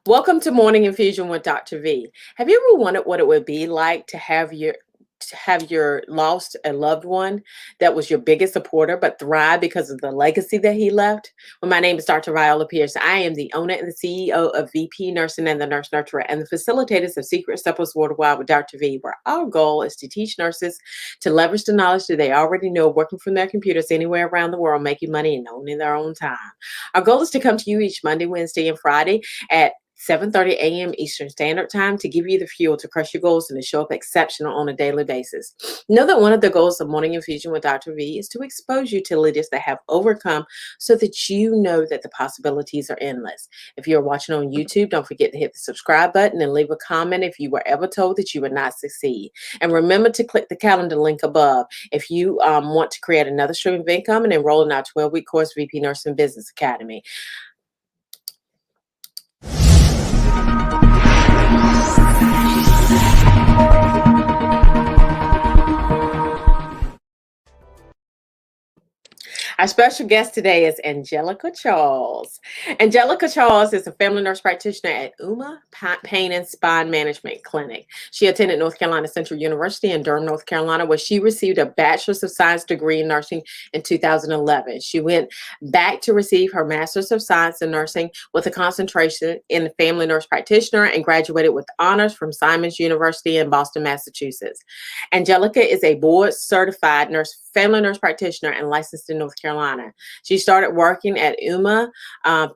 Welcome to Morning Infusion with Dr. V. Have you ever wondered what it would be like to have your lost a loved one that was your biggest supporter but thrive because of the legacy that he left? Well, my name is Dr. Viola Pierce. I am the owner and the CEO of VP Nursing and the Nurse Nurturer and the facilitators of Secret Steppers Worldwide with Dr. V, where our goal is to teach nurses to leverage the knowledge that they already know working from their computers anywhere around the world, making money and owning their own time. Our goal is to come to you each Monday, Wednesday, and Friday at 7:30 a.m. Eastern Standard Time to give you the fuel to crush your goals and to show up exceptional on a daily basis. Know that one of the goals of Morning Infusion with Dr. V is to expose you to leaders that have overcome so that you know that the possibilities are endless. If you're watching on YouTube, don't forget to hit the subscribe button and leave a comment if you were ever told that you would not succeed. And remember to click the calendar link above if you want to create another stream of income and enroll in our 12-week course, VP Nursing Business Academy. Our special guest today is Angelica Charles. Angelica Charles is a family nurse practitioner at UMA Pain and Spine Management Clinic. She attended North Carolina Central University in Durham, North Carolina, where she received a Bachelor's of Science degree in nursing in 2011. She went back to receive her Master's of Science in nursing with a concentration in family nurse practitioner and graduated with honors from Simon's University in Boston, Massachusetts. Angelica is a board certified family nurse practitioner and licensed in North Carolina. She started working at UMA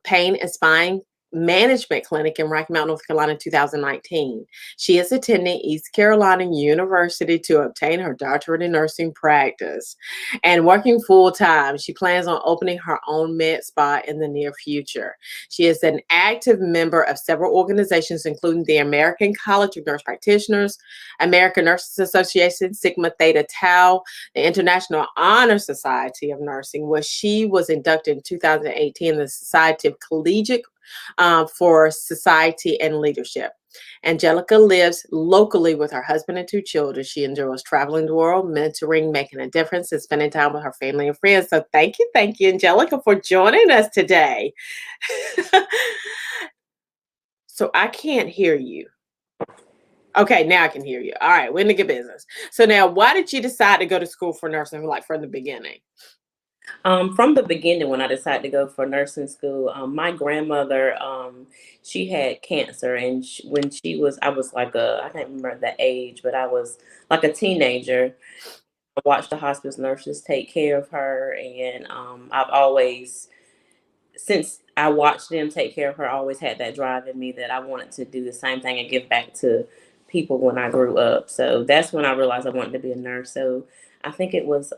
Pain and Spine Management Clinic in Rocky Mount, North Carolina in 2019. She is attending East Carolina University to obtain her doctorate in nursing practice and working full time. She plans on opening her own med spa in the near future. She is an active member of several organizations, including the American College of Nurse Practitioners, American Nurses Association, Sigma Theta Tau, the International Honor Society of Nursing, where she was inducted in 2018 in the Society of Collegiate for Society and Leadership. Angelica lives locally with her husband and two children. She enjoys traveling the world, mentoring, making a difference, and spending time with her family and friends. So thank you, Angelica, for joining us today. So I can't hear you. Okay, now I can hear you. All right, we're in the good business. So now, why did you decide to go to school for nursing, like from the beginning? From the beginning, when I decided to go for nursing school, my grandmother, she had cancer, and when I was like I can't remember the age, but I was like a teenager. I watched the hospice nurses take care of her, and I've always, since I watched them take care of her, I always had that drive in me that I wanted to do the same thing and give back to people when I grew up. So that's when I realized I wanted to be a nurse. So I think it was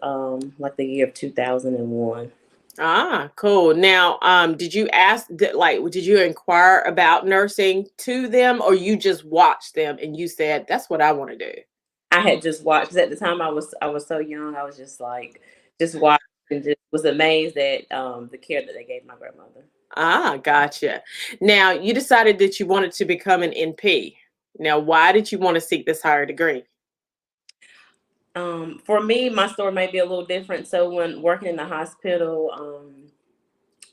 like the year of 2001. Ah, cool. Now, did you did you inquire about nursing to them, or you just watched them and you said, that's what I want to do? I had just watched, 'cause at the time I was so young. I was just like just watched and just was amazed at the care that they gave my grandmother. Ah, gotcha. Now, you decided that you wanted to become an NP. Now, why did you want to seek this higher degree? For me, my story may be a little different. So when working in the hospital,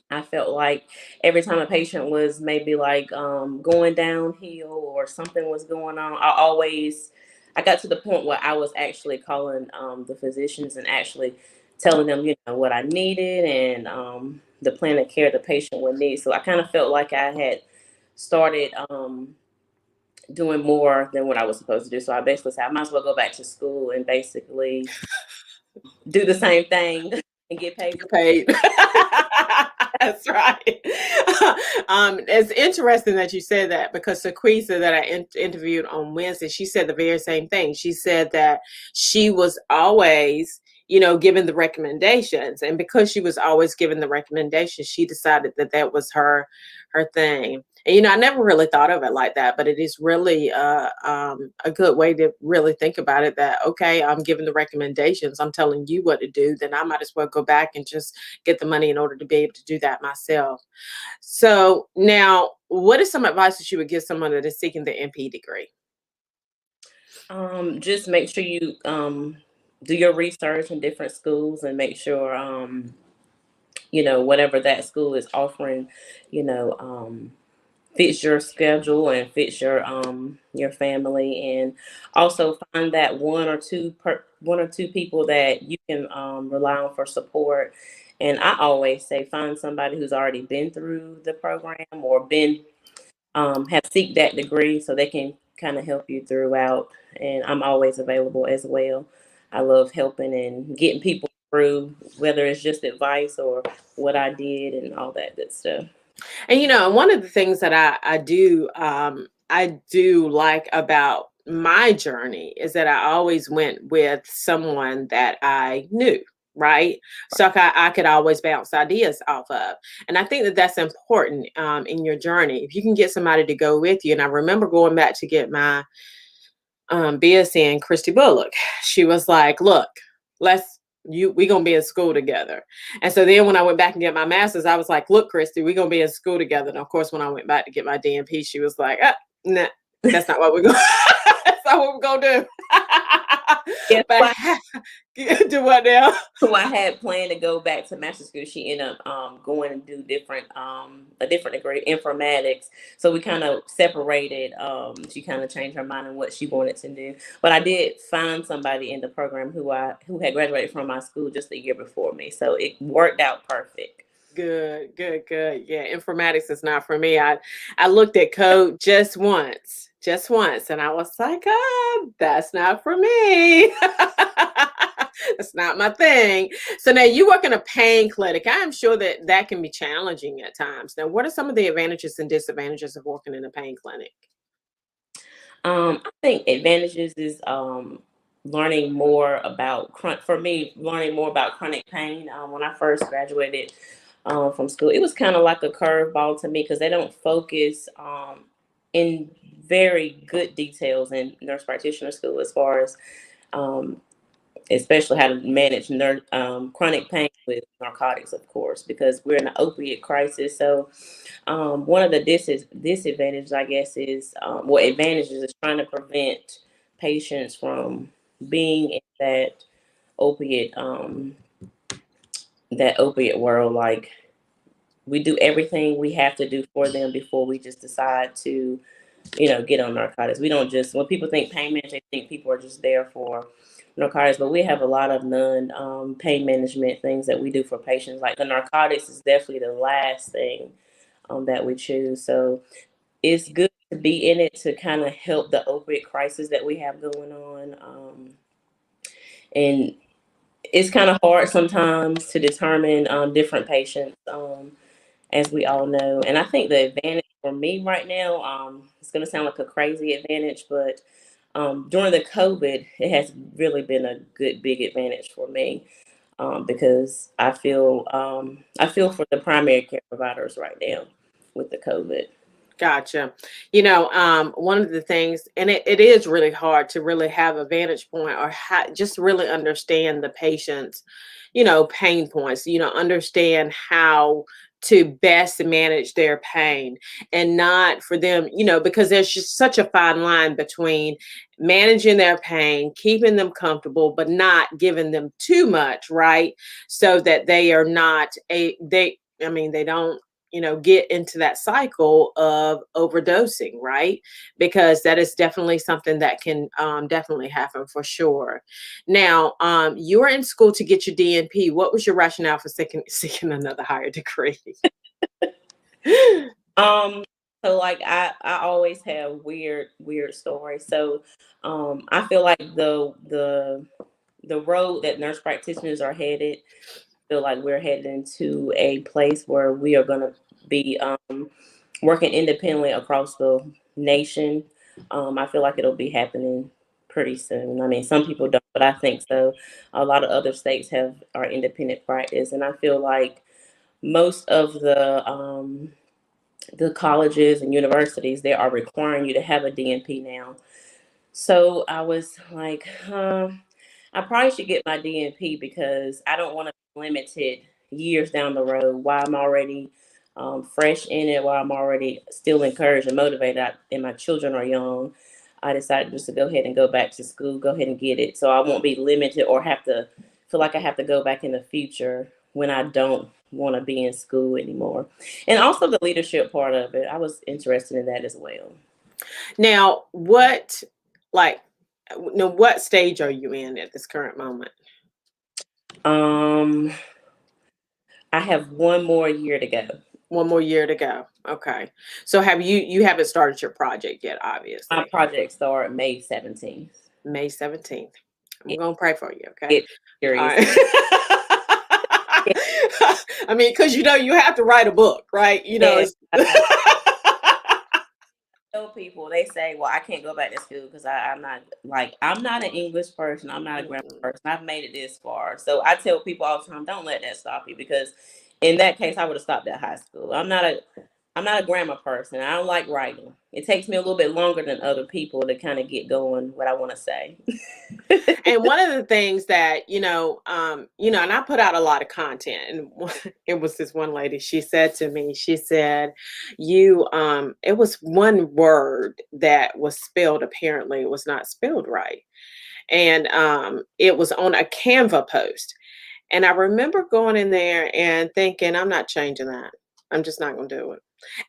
I felt like every time a patient was maybe like going downhill or something was going on, I got to the point where I was actually calling the physicians and actually telling them, what I needed and the plan of care the patient would need. So I kind of felt like I had started doing more than what I was supposed to do. So I basically said I might as well go back to school and basically do the same thing and get paid for. Get paid. That's right. It's interesting that you said that because Sequisa that I interviewed on Wednesday, she said the very same thing. She said that she was always, given the recommendations, and because she was always given the recommendations, she decided that that was her thing. And I never really thought of it like that, but it is really a good way to really think about it. That okay, I'm giving the recommendations, I'm telling you what to do, then I might as well go back and just get the money in order to be able to do that myself. So now, what is some advice that you would give someone that is seeking the MP degree? Just make sure you do your research in different schools and make sure whatever that school is offering, you know, fits your schedule and fits your family, and also find that one or two people that you can rely on for support. And I always say find somebody who's already been through the program or been have seek that degree so they can kind of help you throughout. And I'm always available as well. I love helping and getting people through, whether it's just advice or what I did and all that good stuff. And one of the things that I do like about my journey is that I always went with someone that I knew, right? So I could always bounce ideas off of. And I think that that's important in your journey. If you can get somebody to go with you. And I remember going back to get my BSc and Christy Bullock. She was like, "Look, we gonna be in school together." And so then when I went back and get my master's, I was like, "Look, Christy, we gonna be in school together." And of course, when I went back to get my DNP, she was like, "Nah, that's not what we're going. That's not what we're gonna do." Yeah, But do what now? who I had planned to go back to master's school, she ended up going and do different a different degree, informatics. So we kind of separated. She kind of changed her mind on what she wanted to do. But I did find somebody in the program who had graduated from my school just a year before me. So it worked out perfect. Good, good, good. Yeah, informatics is not for me. I looked at code just once, and I was like, that's not for me. That's not my thing. So now you work in a pain clinic. I am sure that that can be challenging at times. Now, what are some of the advantages and disadvantages of working in a pain clinic? I think advantages is learning more about for me learning more about chronic pain. When I first graduated from school, it was kind of like a curveball to me because they don't focus in very good details in nurse practitioner school as far as um, especially how to manage chronic pain with narcotics, of course, because we're in an opiate crisis. So one of the disadvantages, I guess, is well, advantages is trying to prevent patients from being in opiate um, that opiate world. Like we do everything we have to do for them before we just decide to, get on narcotics. We don't just when people think pain management, they think people are just there for narcotics, but we have a lot of non pain management things that we do for patients. Like the narcotics is definitely the last thing that we choose. So it's good to be in it to kind of help the opiate crisis that we have going on. And it's kind of hard sometimes to determine different patients, as we all know. And I think the advantage for me right now, it's going to sound like a crazy advantage, but during the COVID, it has really been a good big advantage for me because I feel for the primary care providers right now with the COVID. Gotcha. One of the things, and it is really hard to really have a vantage point or just really understand the patient's, pain points, understand how to best manage their pain and not for them, because there's just such a fine line between managing their pain, keeping them comfortable, but not giving them too much, right? So that they are not they don't get into that cycle of overdosing, right? Because that is definitely something that can definitely happen for sure. Now, you were in school to get your DNP. What was your rationale for seeking another higher degree? Um, so like I always have weird stories. So I feel like the road that nurse practitioners are headed, feel like we're headed into a place where we are going to be working independently across the nation. I feel like it'll be happening pretty soon. I mean, some people don't, but I think so. A lot of other states have our independent practice, and I feel like most of the colleges and universities they are requiring you to have a DNP now. So I was like, I probably should get my DNP because I don't want to be limited years down the road while I'm already fresh in it, while I'm already still encouraged and motivated, and my children are young. I decided just to go ahead and go back to school, go ahead and get it. So I won't be limited or have to feel like I have to go back in the future when I don't want to be in school anymore. And also the leadership part of it. I was interested in that as well. Now, what like now what stage are you in at this current moment? Um, I have one more year to go. One more year to go. Okay. So have you haven't started your project yet, My obviously. project started May 17th. May 17th. I'm It, gonna pray for you, okay? it's All serious. right. I mean, because you have to write a book, right? Yeah, It's tell people, they say, well, I can't go back to school because I'm not an English person, I'm not a grammar Mm-mm. person, I've made it this far. So I tell people all the time, don't let that stop you, because in that case I would have stopped at high school. I'm not a grammar person. I don't like writing. It takes me a little bit longer than other people to kind of get going what I want to say. And one of the things that, and I put out a lot of content, and it was this one lady, she said to me, she said, it was one word that was spelled, apparently it was not spelled right. And it was on a Canva post. And I remember going in there and thinking, I'm not changing that. I'm just not going to do it.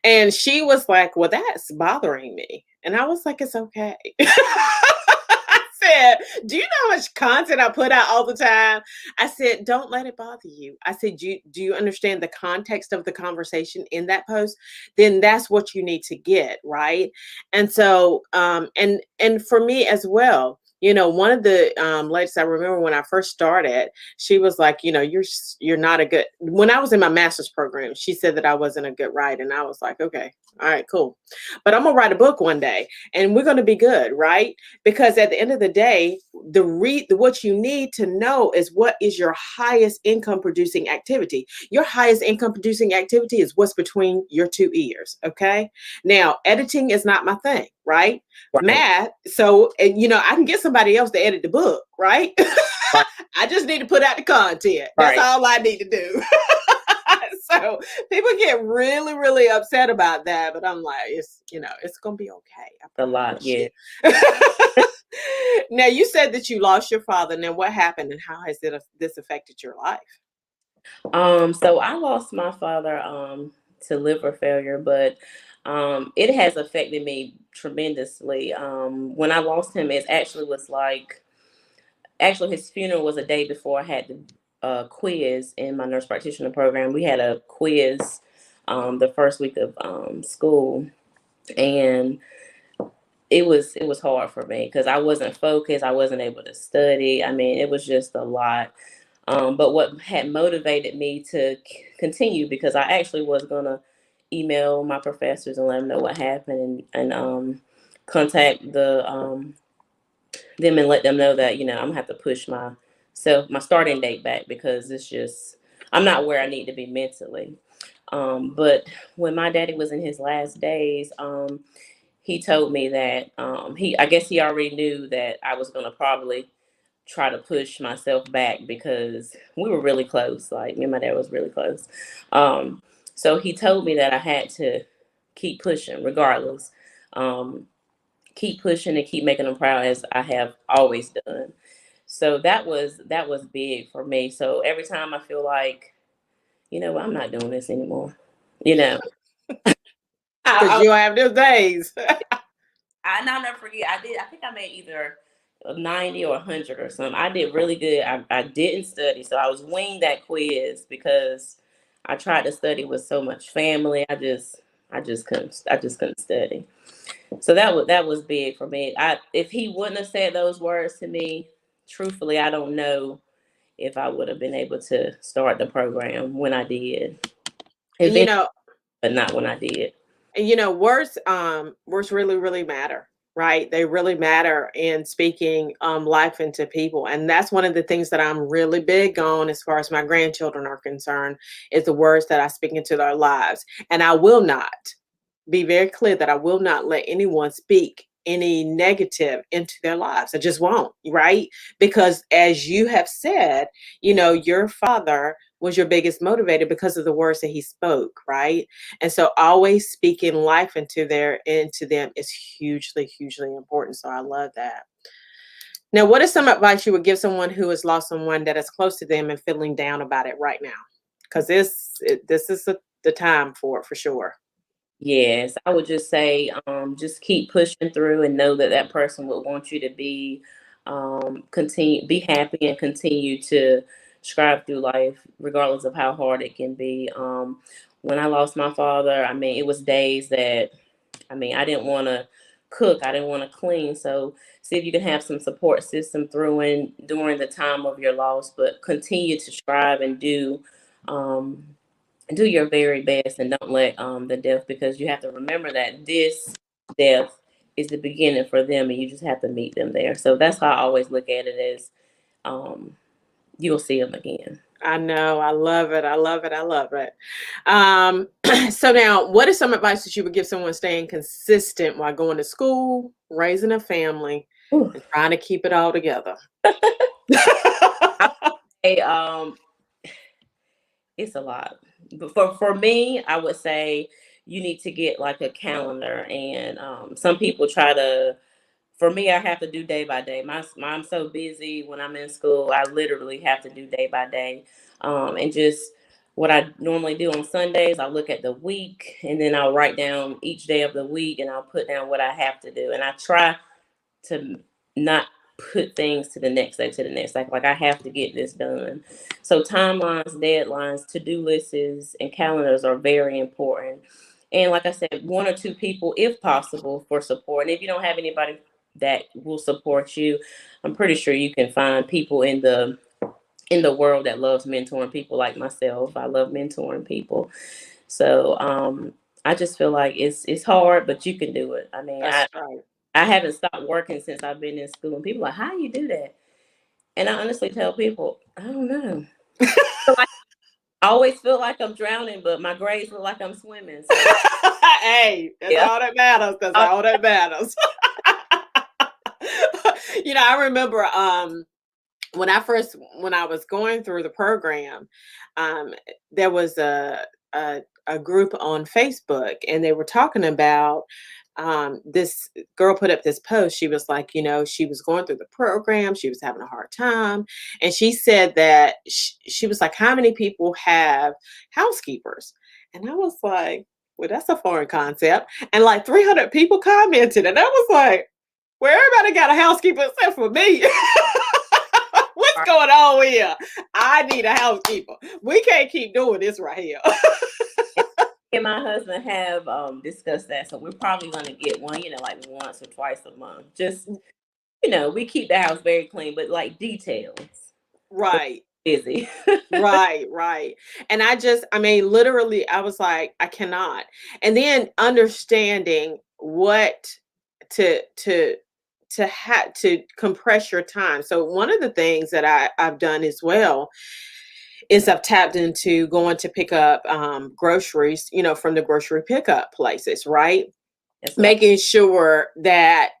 And she was like, well, that's bothering me. And I was like, it's okay. I said, do you know how much content I put out all the time? I said, don't let it bother you. I said, do you understand the context of the conversation in that post? Then that's what you need to get, right? And so, and for me as well, one of the ladies, I remember when I first started, she was like, you're not a good. When I was in my master's program, she said that I wasn't a good writer, and I was like, okay, all right, cool, but I'm gonna write a book one day, and we're gonna be good, right? Because at the end of the day, what you need to know is what is your highest income producing activity. Your highest income producing activity is what's between your two ears. Okay. Now, editing is not my thing, right? Right, Math. So, I can get somebody else to edit the book, right? right, I just need to put out the content. That's right. all I need to do. So people get really, really upset about that, but I'm like, it's gonna be okay. I A lot, promise yeah. you. Now, you said that you lost your father. Now, what happened, and how has this affected your life? So I lost my father to liver failure, but it has affected me tremendously. When I lost him, it actually was like, actually his funeral was a day before I had the quiz in my nurse practitioner program. We had a quiz the first week of school, and it was hard for me because I wasn't focused. I wasn't able to study. I mean, it was just a lot. But what had motivated me to continue, because I actually was gonna email my professors and let them know what happened, and contact them and let them know that I'm gonna have to push my starting date back, because it's just, I'm not where I need to be mentally. But when my daddy was in his last days, he told me that I guess he already knew that I was gonna probably try to push myself back, because we were really close. Like, me and my dad was really close. Um, so he told me that I had to keep pushing regardless. Um, Keep pushing and keep making them proud, as I have always done. So that was big for me. So every time I feel like, I'm not doing this anymore. You know, Because I, you have those days. I'll never forget. I think I made either 90 or 100 or something. I did really good. I didn't study, so I was winging that quiz because I tried to study with so much family. I just couldn't study. So that was big for me. If he wouldn't have said those words to me, truthfully, I don't know if I would have been able to start the program when I did. and you Eventually, know, but not when I did. words really, really matter, right? They really matter in speaking life into people. And that's one of the things that I'm really big on as far as my grandchildren are concerned, is the words that I speak into their lives. And I will not be very clear that I will not let anyone speak any negative into their lives. I just won't, right? Because as you have said, your father was your biggest motivator because of the words that he spoke, right? And so always speaking life into them is hugely, hugely important. So I love that. Now, what is some advice you would give someone who has lost someone that is close to them and feeling down about it right now? because this is the time for it for sure. Yes, I would just say, just keep pushing through and know that that person would want you to be, continue, be happy and continue to strive through life, regardless of how hard it can be. When I lost my father, I mean, it was days that, I mean, I didn't want to cook, I didn't want to clean. So see if you can have some support system through and during the time of your loss, but continue to strive and um, do your very best and don't let the death, because you have to remember that this death is the beginning for them and you just have to meet them there. So that's how I always look at it, as um, you'll see them again. I know. I love it. I love it. I love it. Um, so now, what is some advice that you would give someone staying consistent while going to school, raising a family, Ooh. and trying to keep it all together? I say, it's a lot. But for me, I would say you need to get like a calendar, and some people try to. For me, I have to do day by day. I'm so busy when I'm in school. I literally have to do day by day, and just what I normally do on Sundays. I look at the week, and then I'll write down each day of the week, and I'll put down what I have to do, and I try to not put things to the next day, to the next day. Like I have to get this done. So timelines, deadlines, to-do lists, and calendars are very important. And like I said, one or two people, if possible, for support. And if you don't have anybody that will support you, I'm pretty sure you can find people in the world that loves mentoring people like myself. I love mentoring people. So I just feel like it's hard, but you can do it. I mean, That's right. I haven't stopped working since I've been in school, and people are like, "How you do that?" And I honestly tell people, I don't know. Like, I always feel like I'm drowning, but my grades look like I'm swimming. So Hey, that's yeah, all that matters. That's Uh, all that matters. I remember when I was going through the program, um, there was a group on Facebook, and they were talking about this girl put up this post. She was like, she was going through the program, she was having a hard time, and she said that she was like, how many people have housekeepers? And I was like, well, that's a foreign concept. And like 300 people commented, and I was like, well, everybody got a housekeeper except for me. What's going on here? I need a housekeeper. We can't keep doing this right here. and my husband have discussed that, so we're probably gonna get one, like once or twice a month. Just we keep the house very clean, but like details. Right. Busy. Right, right. And I mean, literally, I was like, I cannot. And then understanding what to to to compress your time. So one of the things that I've done as well is I've tapped into going to pick up groceries, from the grocery pickup places, right? That's what I. Making sure that,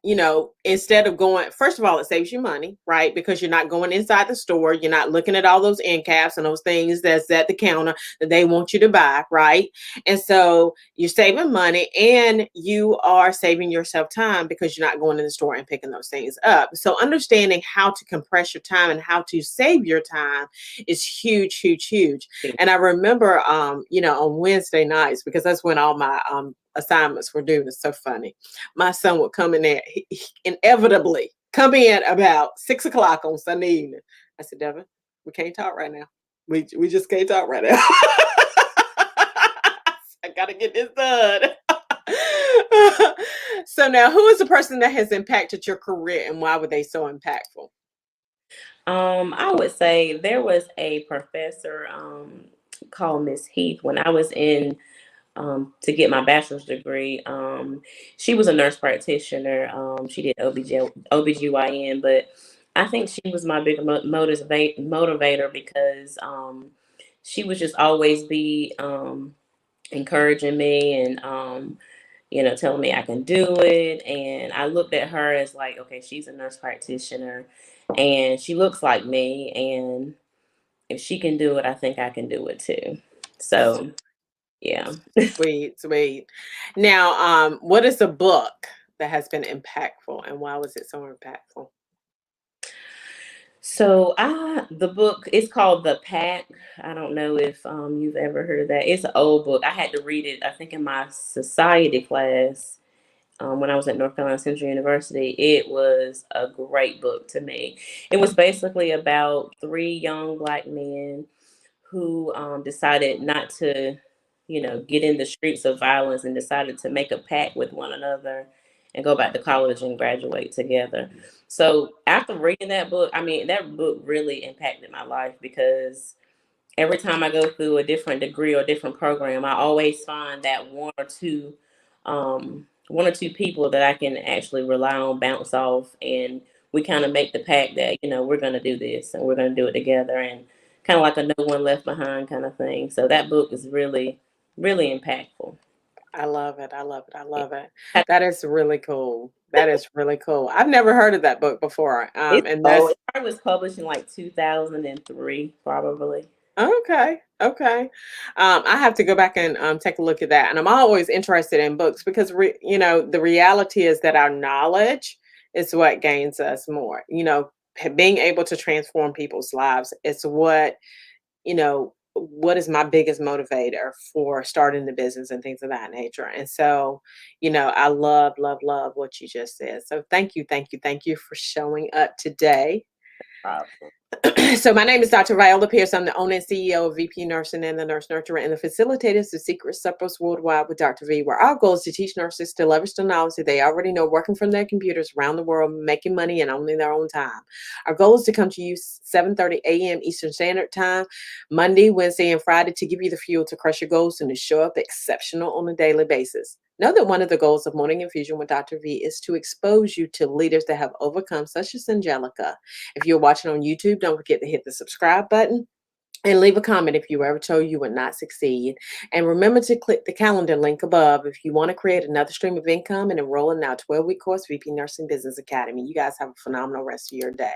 instead of going, first of all, it saves you money, right? Because you're not going inside the store, you're not looking at all those end caps and those things that's at the counter that they want you to buy, right? And so you're saving money and you are saving yourself time because you're not going in the store and picking those things up. So understanding how to compress your time and how to save your time is huge, huge, huge. And I remember on Wednesday nights, because that's when all my assignments were due. It's so funny. My son would come in there, he inevitably come in about 6 o'clock on Sunday evening. I said, Devin, we can't talk right now. We just can't talk right now. I gotta get this done. So now, who is the person that has impacted your career, and why were they so impactful? I would say there was a professor called Miss Heath when I was in to get my bachelor's degree. She was a nurse practitioner. She did OBGYN, but I think she was my big motivator because she would just always be encouraging me and telling me I can do it. And I looked at her as like, okay, she's a nurse practitioner and she looks like me. And if she can do it, I think I can do it too. So, yeah. Sweet, sweet. Now, what is a book that has been impactful, and why was it so impactful? So the book is called The Pack. I don't know if you've ever heard of that. It's an old book. I had to read it, I think, in my society class when I was at North Carolina Central University. It was a great book to me. It was basically about three young black men who decided not to, get in the streets of violence and decided to make a pact with one another and go back to college and graduate together. So after reading that book, I mean, that book really impacted my life because every time I go through a different degree or different program, I always find that one or two people that I can actually rely on, bounce off, and we kind of make the pact that we're going to do this and we're going to do it together, and kind of like a no one left behind kind of thing. So that book is really, really impactful. I love it. I love it. I Yeah. love it. That is really cool. That is really cool. I've never heard of that book before. It's And old. that's It probably was published in like 2003, probably. okay. Okay. I have to go back and take a look at that. And I'm always interested in books because, the reality is that our knowledge is what gains us more. Being able to transform people's lives is what is my biggest motivator for starting the business and things of that nature. And so, I love, love, love what you just said. So thank you, thank you, thank you for showing up today. Problem. So my name is Dr. Viola Pierce. I'm the owner and CEO of VP Nursing and the Nurse Nurturer and the facilitators of Secret Suppers Worldwide with Dr. V, where our goal is to teach nurses to leverage the knowledge that they already know working from their computers around the world, making money and owning their own time. Our goal is to come to you 7:30 a.m. Eastern Standard Time, Monday, Wednesday, and Friday to give you the fuel to crush your goals and to show up exceptional on a daily basis. Know that one of the goals of Morning Infusion with Dr. V is to expose you to leaders that have overcome, such as Angelica. If you're watching on YouTube, don't forget to hit the subscribe button and leave a comment if you were ever told you would not succeed. And remember to click the calendar link above if you want to create another stream of income and enroll in our 12-week course, VP Nursing Business Academy. You guys have a phenomenal rest of your day.